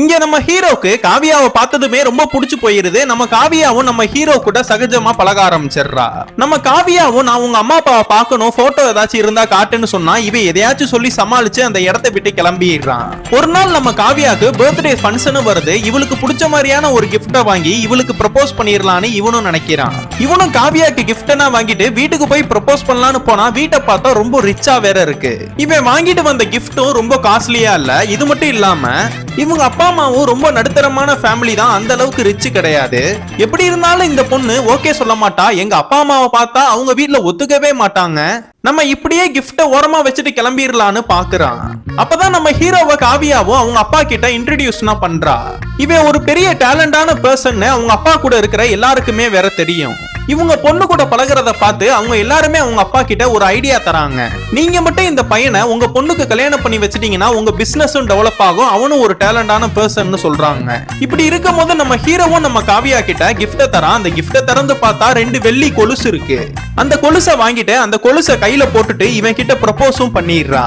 இங்க நம்ம ஹீரோக்கு காவியாவை பார்த்ததுமே ரொம்ப பிடிச்சு போயிருது. நம்ம காவியாவும் நம்ம ஹீரோ கூட சகஜமா பழக ஆரம்பிச்சிடுறா. நம்ம காவியாவும் நான் உங்க அம்மா அப்பாவை பார்க்கணும், போட்டோ ஏதாச்சும் இருந்தா காட்டுன்னு சொன்னா இவன் எதையாச்சும் சொல்லி சமாளிச்சு அந்த இடத்தை விட்டு கிளம்பிடுறான். ஒரு நாள் நம்ம காவியாக்கு பர்த்டே ஃபங்க்ஷன் வருது. இவளுக்கு பிடிச்ச மாதிரியான ஒரு கிஃப்ட வாங்கி இவளுக்கு ப்ரப்போஸ் பண்ணிடலான்னு இவனும் நினைக்கிறான். இவனும் காவியாக்கு கிஃப்டனா வாங்கிட்டு வீட்டுக்கு போய் ப்ரப்போஸ் பண்ணலான்னு போனா வீட்டை பார்த்தா ரொம்ப ரிச்சா வேற இருக்கு. இவன் வாங்கிட்டு வந்த கிஃப்டும் ரொம்ப காஸ்ட்லியா இல்ல. இது மட்டும் இல்லாம இவங்க அப்பா அம்மாவும் ரொம்ப நடுத்தரமான ஃபேமிலி தான், அந்த அளவுக்கு ரிச் கிடையாது. எப்படி இருந்தாலும் இந்த பொண்ணு ஓகே சொல்ல மாட்டா. எங்க அப்பா அம்மாவை பார்த்தா அவங்க வீட்ல ஒத்துக்கவே மாட்டாங்க. நம்ம இப்படியே கிஃப்ட ஓரமா வச்சுட்டு கிளம்பிடலான்னு பாக்குறான். அப்பதான் நம்ம ஹீரோவை காவியாவும் அவங்க அப்பா கிட்ட இன்ட்ரோடியூஸ்னா பண்றா. இவன் ஒரு பெரிய டேலண்டான பர்சன் அவங்க அப்பா கூட இருக்கிற எல்லாருக்குமே வேற தெரியும். இவங்க பொண்ணு கூட பழகிறத பார்த்து அவங்க எல்லாருமே அவங்க அப்பா கிட்ட ஒரு ஐடியா தராங்க. நீங்க மட்டும் இந்த பையனை உங்க பொண்ணுக்கு கல்யாணம் பண்ணி வச்சிட்டீங்கன்னா உங்க பிசினஸும் டெவலப் ஆகும், அவனும் ஒரு டேலண்டான பர்சன் சொல்றாங்க. இப்படி இருக்கும் போது நம்ம ஹீரோவும் நம்ம காவியா கிட்ட கிஃப்ட தரான். அந்த கிஃப்ட திறந்து பார்த்தா 2 வெள்ளி கொலுசு இருக்கு. அந்த கொலுசை வாங்கிட்டு அந்த கொலுசை கையில போட்டுட்டு இவன் கிட்ட ப்ரப்போஸும் பண்ணிடுறா.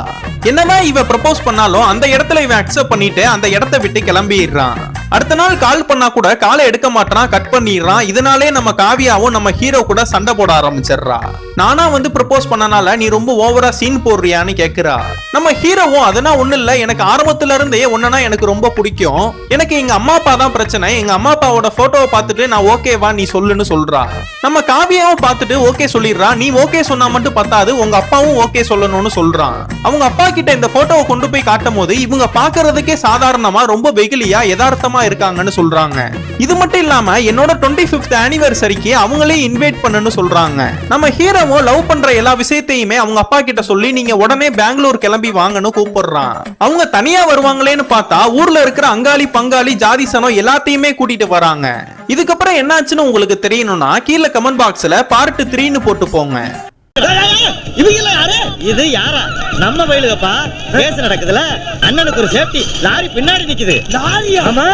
என்னதான் இவ ப்ரப்போஸ் பண்ணாலும் அந்த இடத்துல இவன் அக்செப்ட் பண்ணிட்டு அந்த இடத்தை விட்டு கிளம்பிடுறான். அடுத்த நாள் கால் பண்ணா கூட காலை எடுக்க மாட்டான், கட் பண்ணிடுறான். இதனாலே நம்ம காவியாவும் நம்ம ஹீரோ கூட சண்டை போட ஆரம்பிச்சிடுறா. நானா வந்து ப்ரப்போஸ் பண்ணனால நீ ரொம்ப ஓவரா சீன் போடுறியான்னு கேக்குறா. நம்ம ஹீரோவும் அதெல்லாம் ஒண்ணு இல்ல, எனக்கு ஆரம்பத்துல இருந்தே ஒன்னா எனக்கு ரொம்ப பிடிக்கும், எனக்கு எங்க அம்மா அப்பா தான் பிரச்சனை, எங்க அம்மா அப்பாவோட போட்டோவை பார்த்துட்டு நான் ஓகேவா நீ சொல்லுன்னு சொல்றா. நம்ம காவியாவும் பார்த்துட்டு ஓகே சொல்லிடுறா. நீ ஓகே சொன்னா மட்டும் பத்தாது, உங்க அப்பாவும் ஓகே சொல்லணும்னு சொல்றான். அவங்க அப்பா கிட்ட இந்த போட்டோவை கொண்டு போய் காட்டும் போது இவங்க பாக்குறதுக்கே சாதாரணமா ரொம்ப வெகுலியா யதார்த்தமா இருக்காங்கன்னு சொல்றாங்க. இது மட்டும் இல்லாம என்னோட 25th ஆனிவர்சரிக்கு அவங்களே இன்வைட் பண்ணுன்னு சொல்றாங்க. நம்ம ஹீரோவும் லவ் பண்ற எல்லா விஷயத்தையுமே அவங்க அப்பா கிட்ட சொல்லி நீங்க உடனே பெங்களூர் கிளம்பி வாங்கன்னு கூப்பிடுறான். அவங்க தனியா வருவாங்களேன்னு பார்த்தா ஊர்ல இருக்கிற அங்காளி பங்காளி ஜாதி சனம் எல்லாத்தையுமே கூட்டிட்டு வராங்க. இதுக்கப்புறம் என்னாச்சுன்னு உங்களுக்கு தெரியணும்னா கீழே கமெண்ட் பாக்ஸ்ல பார்ட் 3ன்னு போட்டு போங்க. இது யாரா? நம்ம வயலுகப்பா. கேஸ் நடக்குதுல, அண்ணனுக்கு ஒரு சேஃப்டி. லாரி பின்னாடி நிக்குது. லாரியா? ஆமா.